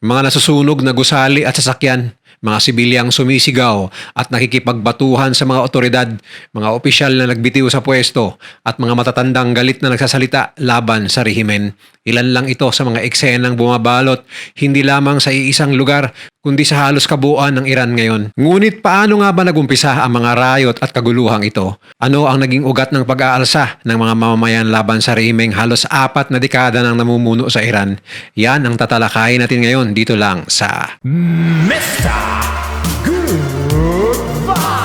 Mga nasusunog na gusali at sasakyan, mga sibilyang sumisigaw at nakikipagbatuhan sa mga otoridad, mga opisyal na nagbitiw sa pwesto at mga matatandang galit na nagsasalita laban sa rehimen. Ilan lang ito sa mga eksenang bumabalot hindi lamang sa iisang lugar kundi sa halos kabuuan ng Iran ngayon. Ngunit paano nga ba nagumpisa ang mga rayot at kaguluhang ito? Ano ang naging ugat ng pag-aalsa ng mga mamamayan laban sa rehimeng halos 4 na dekada nang namumuno sa Iran? Yan ang tatalakayin natin ngayon dito lang sa Mr. Goodbye.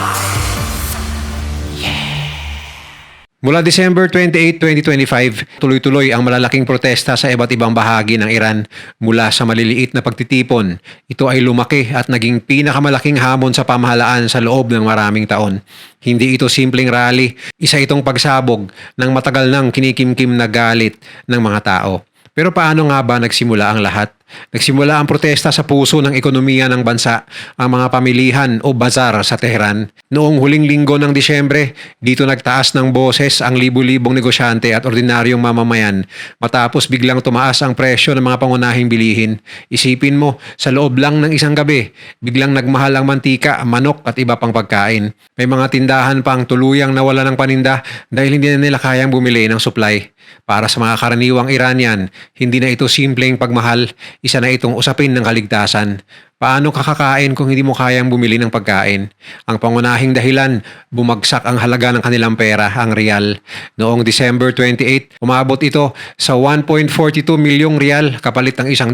Mula December 28, 2025, tuloy-tuloy ang malalaking protesta sa iba't ibang bahagi ng Iran mula sa maliliit na pagtitipon. Ito ay lumaki at naging pinakamalaking hamon sa pamahalaan sa loob ng maraming taon. Hindi ito simpleng rally, isa itong pagsabog ng matagal nang kinikimkim na galit ng mga tao. Pero paano nga ba nagsimula ang lahat? Nagsimula ang protesta sa puso ng ekonomiya ng bansa, ang mga pamilihan o bazar sa Tehran. Noong huling linggo ng Disyembre, dito nagtaas ng boses ang libu-libong negosyante at ordinaryong mamamayan matapos biglang tumaas ang presyo ng mga pangunahing bilihin. Isipin mo, sa loob lang ng isang gabi, biglang nagmahal ang mantika, manok at iba pang pagkain. May mga tindahan pang tuluyang nawala ng paninda dahil hindi na nila kayang bumili ng supply. Para sa mga karaniwang Iranian, hindi na ito simpleng pagmahal, isa na itong usapin ng kaligtasan. Paano kakakain kung hindi mo kayang bumili ng pagkain? Ang pangunahing dahilan, bumagsak ang halaga ng kanilang pera, ang real. Noong December 28, umabot ito sa 1.42 milyong real kapalit ng $1.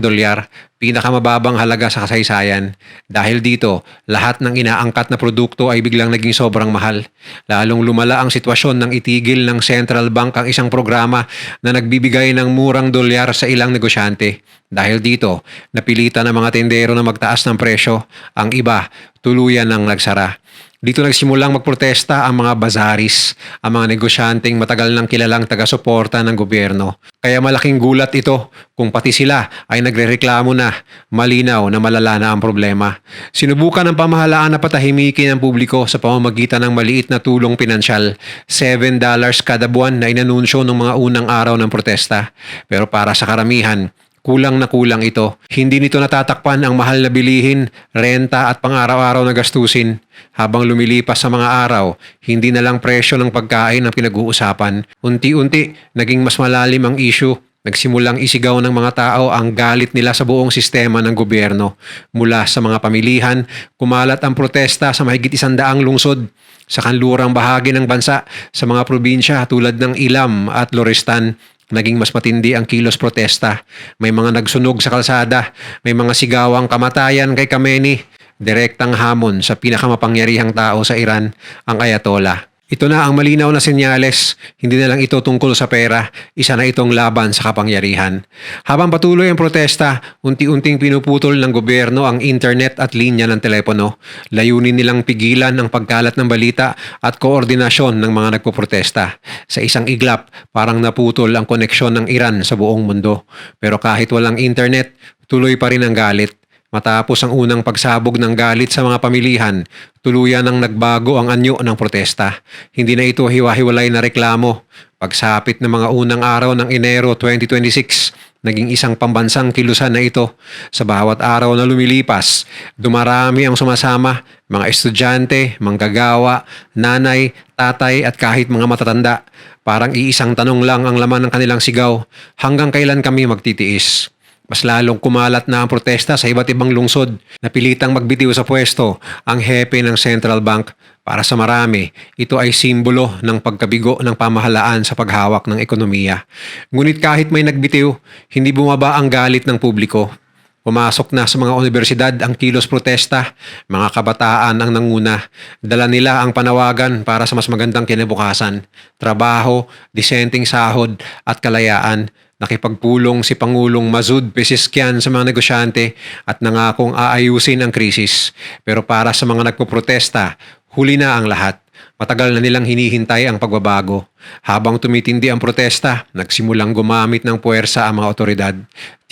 Pinakamababang halaga sa kasaysayan. Dahil dito, lahat ng inaangkat na produkto ay biglang naging sobrang mahal. Lalong lumala ang sitwasyon nang itigil ng Central Bank ang isang programa na nagbibigay ng murang dolyar sa ilang negosyante. Dahil dito, napilitan ng mga tendero na magtaas ng presyo, ang iba tuluyan ng nagsara. Dito nagsimulang magprotesta ang mga bazaris, ang mga negosyanteng matagal nang kilalang taga-suporta ng gobyerno. Kaya malaking gulat ito kung pati sila ay nagrereklamo na, malinaw na malala na ang problema. Sinubukan ng pamahalaan na patahimikin ang publiko sa pamamagitan ng maliit na tulong pinansyal, $7 kada buwan na inanunsyo ng mga unang araw ng protesta. Pero para sa karamihan, kulang na kulang ito. Hindi nito natatakpan ang mahal na bilihin, renta at pang-araw-araw na gastusin. Habang lumilipas sa mga araw, hindi na lang presyo ng pagkain ang pinag-uusapan. Unti-unti, naging mas malalim ang issue. Nagsimulang isigaw ng mga tao ang galit nila sa buong sistema ng gobyerno. Mula sa mga pamilihan, kumalat ang protesta sa mahigit 100 lungsod. Sa kanlurang bahagi ng bansa, sa mga probinsya tulad ng Ilam at Lorestan, naging mas matindi ang kilos protesta. May mga nagsunog sa kalsada, may mga sigawang kamatayan kay Khamenei, direktang hamon sa pinakamapangyarihang tao sa Iran, ang Ayatollah. Ito na ang malinaw na senyales, hindi na lang ito tungkol sa pera, isa na itong laban sa kapangyarihan. Habang patuloy ang protesta, unti-unting pinuputol ng gobyerno ang internet at linya ng telepono. Layunin nilang pigilan ang pagkalat ng balita at koordinasyon ng mga nagpoprotesta. Sa isang iglap, parang naputol ang koneksyon ng Iran sa buong mundo. Pero kahit walang internet, tuloy pa rin ang galit. Matapos ang unang pagsabog ng galit sa mga pamilihan, tuluyan nang nagbago ang anyo ng protesta. Hindi na ito hiwa-hiwalay na reklamo. Pagsapit ng mga unang araw ng Enero 2026, naging isang pambansang kilusan na ito. Sa bawat araw na lumilipas, dumarami ang sumasama, mga estudyante, manggagawa, nanay, tatay at kahit mga matatanda. Parang iisang tanong lang ang laman ng kanilang sigaw, hanggang kailan kami magtitiis? Mas lalong kumalat na ang protesta sa iba't ibang lungsod. Napilitang magbitiw sa pwesto ang hepe ng Central Bank. Para sa marami, ito ay simbolo ng pagkabigo ng pamahalaan sa paghawak ng ekonomiya. Ngunit kahit may nagbitiw, hindi bumaba ang galit ng publiko. Pumasok na sa mga universidad ang kilos protesta, mga kabataan ang nanguna. Dala nila ang panawagan para sa mas magandang kinabukasan, trabaho, disenteng sahod at kalayaan. Nakipagpulong si Pangulong Masoud Pezeshkian sa mga negosyante at nangakong aayusin ang krisis. Pero para sa mga nagpoprotesta, huli na ang lahat. Matagal na nilang hinihintay ang pagbabago. Habang tumitindi ang protesta, nagsimulang gumamit ng puwersa ang mga otoridad.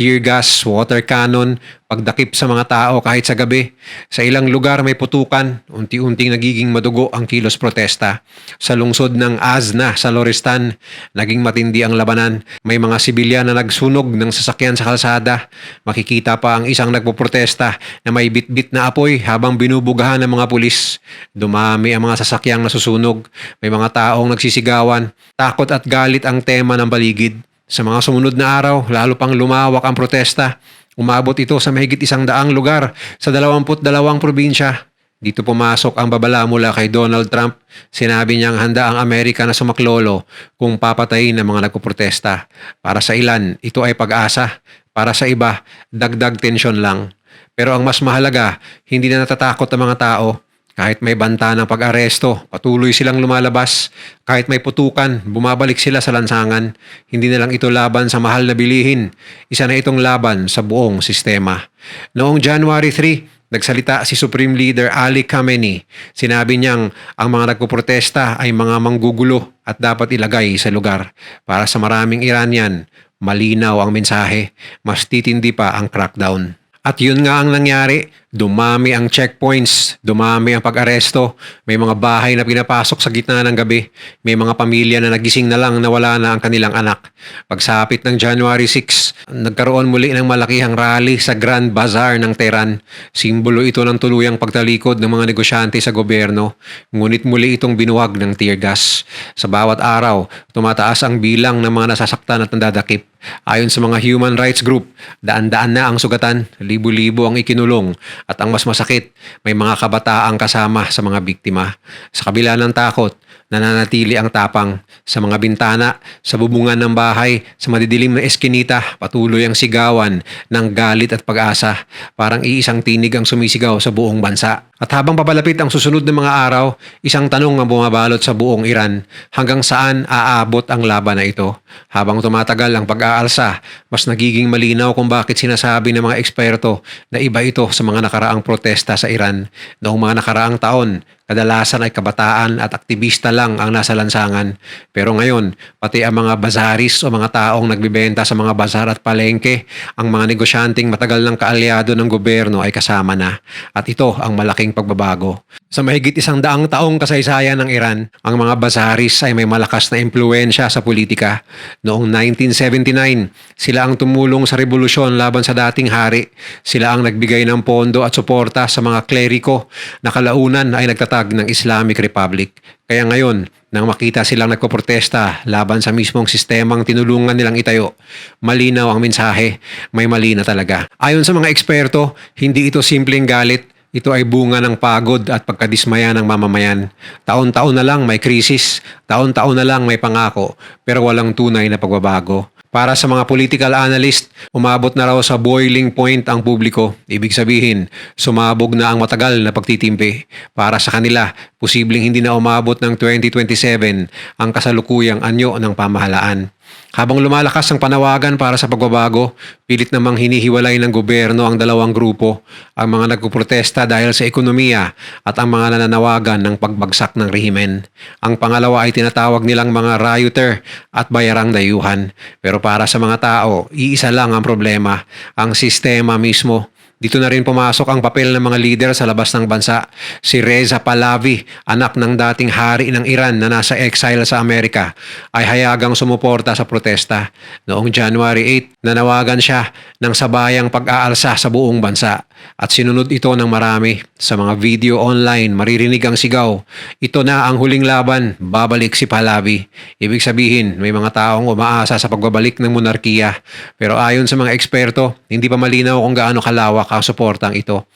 tear gas, water cannon, pagdakip sa mga tao kahit sa gabi. Sa ilang lugar may putukan, unti-unting nagiging madugo ang kilos protesta. Sa lungsod ng Azna sa Loristan, naging matindi ang labanan. May mga sibilyan na nagsunog ng sasakyan sa kalsada. Makikita pa ang isang nagpoprotesta na may bitbit na apoy habang binubugahan ng mga pulis. Dumami ang mga sasakyang nasusunog. May mga taong nagsisigawan. Takot at galit ang tema ng paligid. Sa mga sumunod na araw, lalo pang lumawak ang protesta. Umabot ito sa mahigit 100 lugar sa 22 probinsya. Dito pumasok ang babala mula kay Donald Trump. Sinabi niyang handa ang Amerika na sumaklolo kung papatayin ng mga nagpoprotesta. Para sa ilan, ito ay pag-asa. Para sa iba, dagdag tensyon lang. Pero ang mas mahalaga, hindi na natatakot ang mga tao. Kahit may banta ng pag-aresto, patuloy silang lumalabas. Kahit may putukan, bumabalik sila sa lansangan. Hindi na lang ito laban sa mahal na bilihin. Isa na itong laban sa buong sistema. Noong January 3, nagsalita si Supreme Leader Ali Khamenei. Sinabi niyang ang mga nagpoprotesta ay mga manggugulo at dapat ilagay sa lugar. Para sa maraming Iranian, malinaw ang mensahe. Mas titindi pa ang crackdown. At yun nga ang nangyari, dumami ang checkpoints, dumami ang pag-aresto, may mga bahay na pinapasok sa gitna ng gabi, may mga pamilya na nagising na lang na wala na ang kanilang anak. Pagsapit ng January 6, nagkaroon muli ng malakihang rally sa Grand Bazaar ng Tehran. Simbolo ito ng tuluyang pagtalikod ng mga negosyante sa gobyerno, ngunit muli itong binuwag ng tear gas. Sa bawat araw, tumataas ang bilang ng mga nasasaktan at nandadakip. Ayon sa mga human rights group, daan-daan na ang sugatan, libo-libo ang ikinulong at ang mas masakit, may mga kabataang kasama sa mga biktima. Sa kabila ng takot, nananatili ang tapang. Sa mga bintana, sa bubungan ng bahay, sa madidilim na eskinita, patuloy ang sigawan ng galit at pag-asa. Parang iisang tinig ang sumisigaw sa buong bansa. At habang papalapit ang susunod ng mga araw, isang tanong ang bumabalot sa buong Iran. Hanggang saan aabot ang laban na ito? Habang tumatagal ang pag-aalsa, mas nagiging malinaw kung bakit sinasabi ng mga eksperto na iba ito sa mga nakaraang protesta sa Iran. Noong mga nakaraang taon, kadalasan ay kabataan at aktivista lang ang nasa lansangan. Pero ngayon, pati ang mga bazaris o mga taong nagbibenta sa mga bazar at palengke, ang mga negosyanteng matagal ng kaalyado ng gobyerno ay kasama na. At ito ang malaking pagbabago. Sa mahigit 100 taong kasaysayan ng Iran, ang mga bazaris ay may malakas na impluensya sa politika. Noong 1979, sila ang tumulong sa revolusyon laban sa dating hari. Sila ang nagbigay ng pondo at suporta sa mga kleriko na kalaunan ay nagtatag ng Islamic Republic. Kaya ngayon, nang makita silang nagpoprotesta laban sa mismong sistemang tinulungan nilang itayo, malinaw ang mensahe, may mali na talaga. Ayon sa mga eksperto, hindi ito simpleng galit. Ito ay bunga ng pagod at pagkadismaya ng mamamayan. Taon-taon na lang may krisis, taon-taon na lang may pangako, pero walang tunay na pagbabago. Para sa mga political analyst, umabot na raw sa boiling point ang publiko. Ibig sabihin, sumabog na ang matagal na pagtitimpi. Para sa kanila, posibleng hindi na umabot ng 2027 ang kasalukuyang anyo ng pamahalaan. Habang lumalakas ang panawagan para sa pagbabago, pilit namang hinihiwalay ng gobyerno ang dalawang grupo, ang mga nagpoprotesta dahil sa ekonomiya at ang mga nananawagan ng pagbagsak ng rehimen. Ang pangalawa ay tinatawag nilang mga rioter at bayarang dayuhan. Pero para sa mga tao, iisa lang ang problema, ang sistema mismo. Dito na rin pumasok ang papel ng mga lider sa labas ng bansa. Si Reza Pahlavi, anak ng dating hari ng Iran na nasa exile sa Amerika, ay hayagang sumuporta sa protesta. Noong January 8, nanawagan siya ng sabayang pag-aalsa sa buong bansa. At sinunod ito ng marami. Sa mga video online, maririnig ang sigaw. Ito na ang huling laban, babalik si Pahlavi. Ibig sabihin, may mga taong umaasa sa pagbabalik ng monarkiya. Pero ayon sa mga eksperto, hindi pa malinaw kung gaano kalawak ang suportang ito.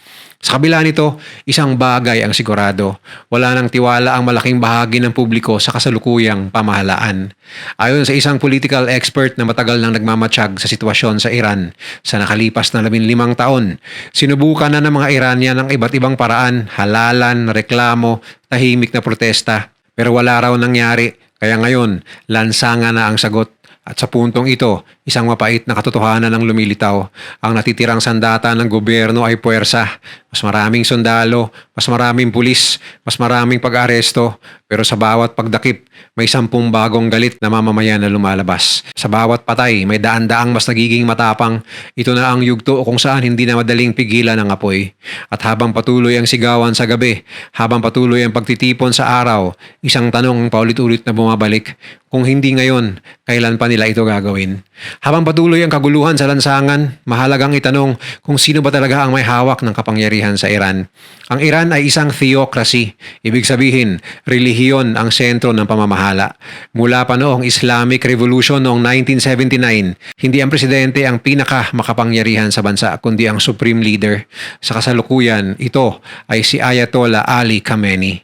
Sa kabila nito, isang bagay ang sigurado. Wala nang tiwala ang malaking bahagi ng publiko sa kasalukuyang pamahalaan. Ayon sa isang political expert na matagal nang nagmamatsyag sa sitwasyon sa Iran, sa nakalipas na 15 taon, sinubukan na ng mga Iranian ang iba't ibang paraan, halalan, reklamo, tahimik na protesta. Pero wala raw nangyari. Kaya ngayon, lansangan na ang sagot. At sa puntong ito, isang mapait na katotohanan ang lumilitaw. Ang natitirang sandata ng gobyerno ay puwersa. Mas maraming sundalo, mas maraming pulis, mas maraming pag-aresto, pero sa bawat pagdakip, may 10 bagong galit na mamamayan na lumalabas. Sa bawat patay, may daan-daang mas nagiging matapang. Ito na ang yugto kung saan hindi na madaling pigilan ang apoy. At habang patuloy ang sigawan sa gabi, habang patuloy ang pagtitipon sa araw, isang tanong ang paulit-ulit na bumabalik. Kung hindi ngayon, kailan pa nila ito gagawin? Habang patuloy ang kaguluhan sa lansangan, mahalagang itanong kung sino ba talaga ang may hawak ng kapangyarihan sa Iran. Ang Iran ay isang theocracy. Ibig sabihin, relihiyon ang sentro ng pamamahala. Mula pa noong Islamic Revolution noong 1979, hindi ang presidente ang pinaka makapangyarihan sa bansa kundi ang supreme leader. Sa kasalukuyan, ito ay si Ayatollah Ali Khamenei.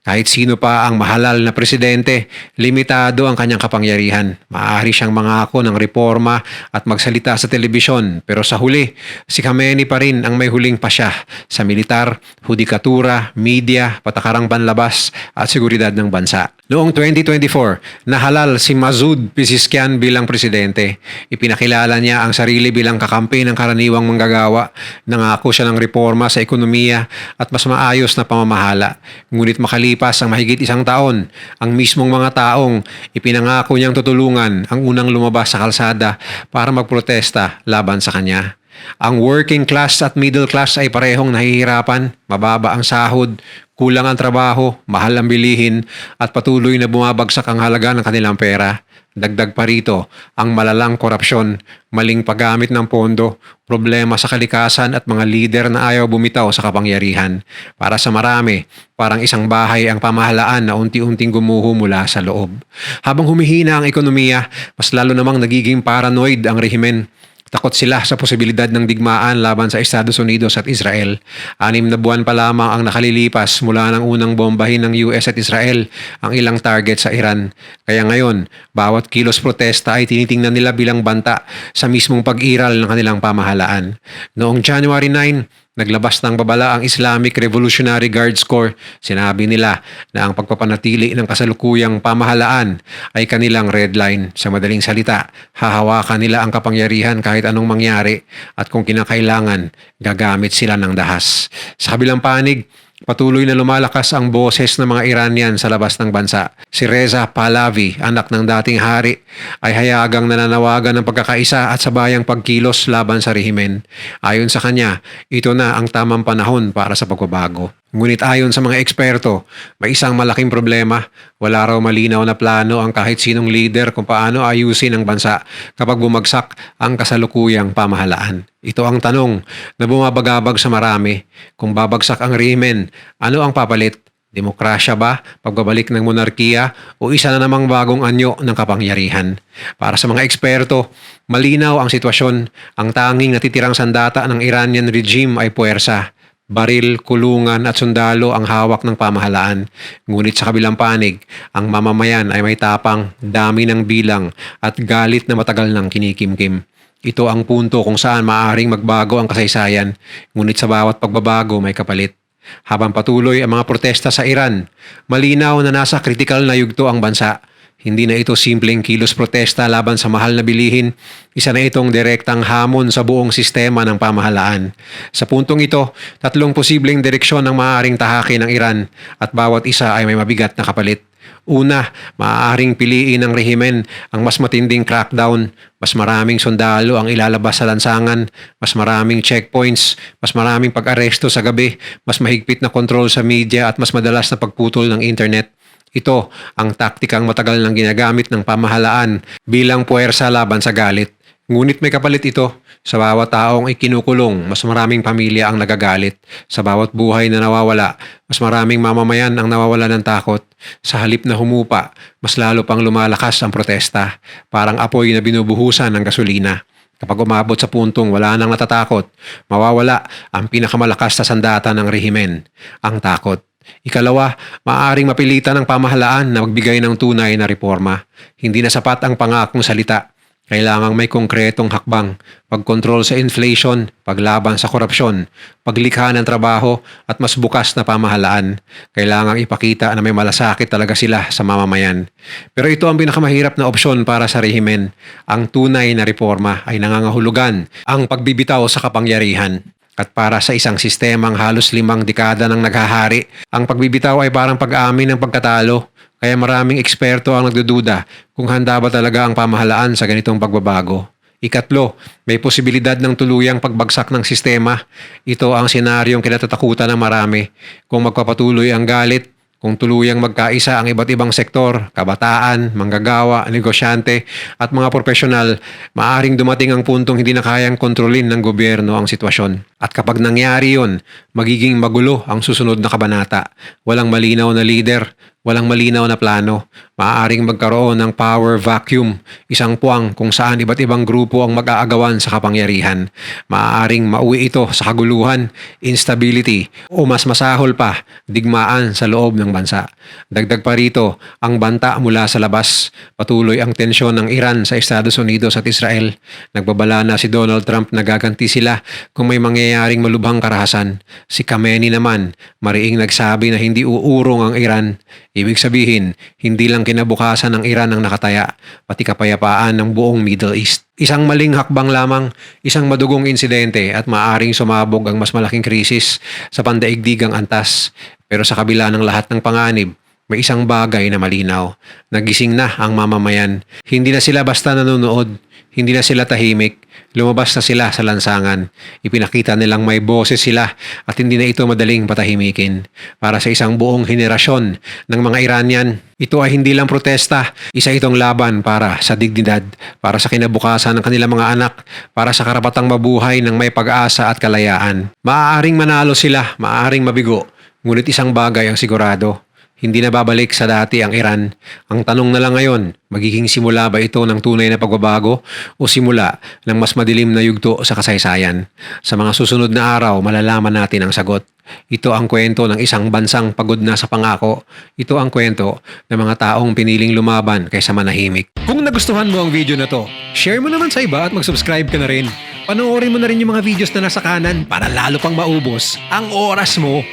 Kahit sino pa ang mahalal na presidente, limitado ang kanyang kapangyarihan. Maaari siyang mangako ng reforma at magsalita sa telebisyon. Pero sa huli, si Khamenei pa rin ang may huling pasya sa militar, hudikatura, media, patakarang panlabas at seguridad ng bansa. Noong 2024, nahalal si Masoud Pezeshkian bilang presidente. Ipinakilala niya ang sarili bilang kakampi ng karaniwang manggagawa. Nangako siya ng reforma sa ekonomiya at mas maayos na pamamahala. Ngunit makalipas ang mahigit 1 taon, ang mismong mga taong ipinangako niyang tutulungan ang unang lumabas sa kalsada para magprotesta laban sa kanya. Ang working class at middle class ay parehong nahihirapan, mababa ang sahod, kulang ang trabaho, mahal ang bilihin at patuloy na bumabagsak ang halaga ng kanilang pera. Dagdag pa rito ang malalang korupsyon, maling paggamit ng pondo, problema sa kalikasan at mga lider na ayaw bumitaw sa kapangyarihan. Para sa marami, parang isang bahay ang pamahalaan na unti-unting gumuho mula sa loob. Habang humihina ang ekonomiya, mas lalo namang nagiging paranoid ang rehimen. Takot sila sa posibilidad ng digmaan laban sa Estados Unidos at Israel. 6 na buwan pa lamang ang nakalilipas mula ng unang bombahin ng US at Israel ang ilang target sa Iran. Kaya ngayon, bawat kilos protesta ay tinitingnan nila bilang banta sa mismong pag-iral ng kanilang pamahalaan. Noong January 9, naglabas ng babala ang Islamic Revolutionary Guards Corps. Sinabi nila na ang pagpapanatili ng kasalukuyang pamahalaan ay kanilang red line. Sa madaling salita, hahawakan nila ang kapangyarihan kahit anong mangyari at kung kinakailangan, gagamit sila ng dahas. Sa kabilang panig, patuloy na lumalakas ang boses ng mga Iranian sa labas ng bansa. Si Reza Pahlavi, anak ng dating hari, ay hayagang nananawagan ng pagkakaisa at sabayang pagkilos laban sa rehimen. Ayon sa kanya, ito na ang tamang panahon para sa pagbabago. Ngunit ayon sa mga eksperto, may isang malaking problema. Wala raw malinaw na plano ang kahit sinong leader kung paano ayusin ang bansa kapag bumagsak ang kasalukuyang pamahalaan. Ito ang tanong na bumabagabag sa marami. Kung babagsak ang rehimen, ano ang papalit? Demokrasya ba, pagbabalik ng monarkiya o isa na namang bagong anyo ng kapangyarihan? Para sa mga eksperto, malinaw ang sitwasyon. Ang tanging natitirang sandata ng Iranian regime ay puwersa. Baril, kulungan at sundalo ang hawak ng pamahalaan. Ngunit sa kabilang panig, ang mamamayan ay may tapang, dami ng bilang at galit na matagal ng kinikimkim. Ito ang punto kung saan maaaring magbago ang kasaysayan, ngunit sa bawat pagbabago may kapalit. Habang patuloy ang mga protesta sa Iran, malinaw na nasa kritikal na yugto ang bansa. Hindi na ito simpleng kilos protesta laban sa mahal na bilihin, isa na itong direktang hamon sa buong sistema ng pamahalaan. Sa puntong ito, 3 posibleng direksyon ang maaaring tahakin ng Iran at bawat isa ay may mabigat na kapalit. Una, maaaring piliin ng rehimen ang mas matinding crackdown, mas maraming sundalo ang ilalabas sa lansangan, mas maraming checkpoints, mas maraming pag-aresto sa gabi, mas mahigpit na kontrol sa media at mas madalas na pagputol ng internet. Ito ang taktikang matagal nang ginagamit ng pamahalaan bilang puwersa laban sa galit. Ngunit may kapalit ito. Sa bawat taong ikinukulong, mas maraming pamilya ang nagagalit. Sa bawat buhay na nawawala, mas maraming mamamayan ang nawawala ng takot. Sa halip na humupa, mas lalo pang lumalakas ang protesta. Parang apoy na binubuhusan ng gasolina. Kapag umabot sa puntong wala nang natatakot, mawawala ang pinakamalakas na sandata ng rehimen, ang takot. Ikalawa, maaaring mapilitan ng pamahalaan na magbigay ng tunay na reforma. Hindi na sapat ang pangakong salita. Kailangang may konkretong hakbang, pagkontrol sa inflation, paglaban sa korupsyon, paglikha ng trabaho at mas bukas na pamahalaan. Kailangang ipakita na may malasakit talaga sila sa mamamayan. Pero ito ang pinakamahirap na opsyon para sa rehimen. Ang tunay na reforma ay nangangahulugan ang pagbibitaw sa kapangyarihan. At para sa isang sistemang halos 5 dekada nang naghahari, ang pagbibitaw ay parang pag-amin ng pagkatalo. Kaya maraming eksperto ang nagdududa kung handa ba talaga ang pamahalaan sa ganitong pagbabago. Ikatlo, may posibilidad ng tuluyang pagbagsak ng sistema. Ito ang senaryong kinatatakutan ng marami. Kung magpapatuloy ang galit, kung tuluyang magkaisa ang iba't ibang sektor, kabataan, manggagawa, negosyante at mga profesional, maaring dumating ang puntong hindi na kayang kontrolin ng gobyerno ang sitwasyon. At kapag nangyari yon, magiging magulo ang susunod na kabanata. Walang malinaw na leader, walang malinaw na plano. Maaaring magkaroon ng power vacuum, isang puwang kung saan iba't ibang grupo ang mag-aagawan sa kapangyarihan. Maaaring mauwi ito sa kaguluhan, instability, o mas masahol pa, digmaan sa loob ng bansa. Dagdag pa rito, ang banta mula sa labas. Patuloy ang tensyon ng Iran sa Estados Unidos at Israel. Nagbabala na si Donald Trump na gaganti sila kung may mangyayaring malubhang karahasan. Si Khamenei naman, mariing nagsabi na hindi uurong ang Iran. Ibig sabihin, hindi lang kinabukasan ng Iran ang nakataya, pati kapayapaan ng buong Middle East. Isang maling hakbang lamang, isang madugong insidente at maaring sumabog ang mas malaking krisis sa pandaigdigang antas. Pero sa kabila ng lahat ng panganib, may isang bagay na malinaw. Nagising na ang mamamayan. Hindi na sila basta nanonood, hindi na sila tahimik. Lumabas na sila sa lansangan. Ipinakita nilang may boses sila at hindi na ito madaling patahimikin. Para sa isang buong henerasyon ng mga Iranian, ito ay hindi lang protesta, isa itong laban para sa dignidad, para sa kinabukasan ng kanilang mga anak, para sa karapatang mabuhay ng may pag-asa at kalayaan. Maaaring manalo sila, maaaring mabigo, ngunit isang bagay ang sigurado. Hindi na babalik sa dati ang Iran. Ang tanong na lang ngayon, magiging simula ba ito ng tunay na pagbabago o simula ng mas madilim na yugto sa kasaysayan? Sa mga susunod na araw, malalaman natin ang sagot. Ito ang kwento ng isang bansang pagod na sa pangako. Ito ang kwento ng mga taong piniling lumaban kaysa manahimik. Kung nagustuhan mo ang video na to, share mo naman sa iba at mag-subscribe ka na rin. Panoorin mo na rin yung mga videos na nasa kanan para lalo pang maubos ang oras mo.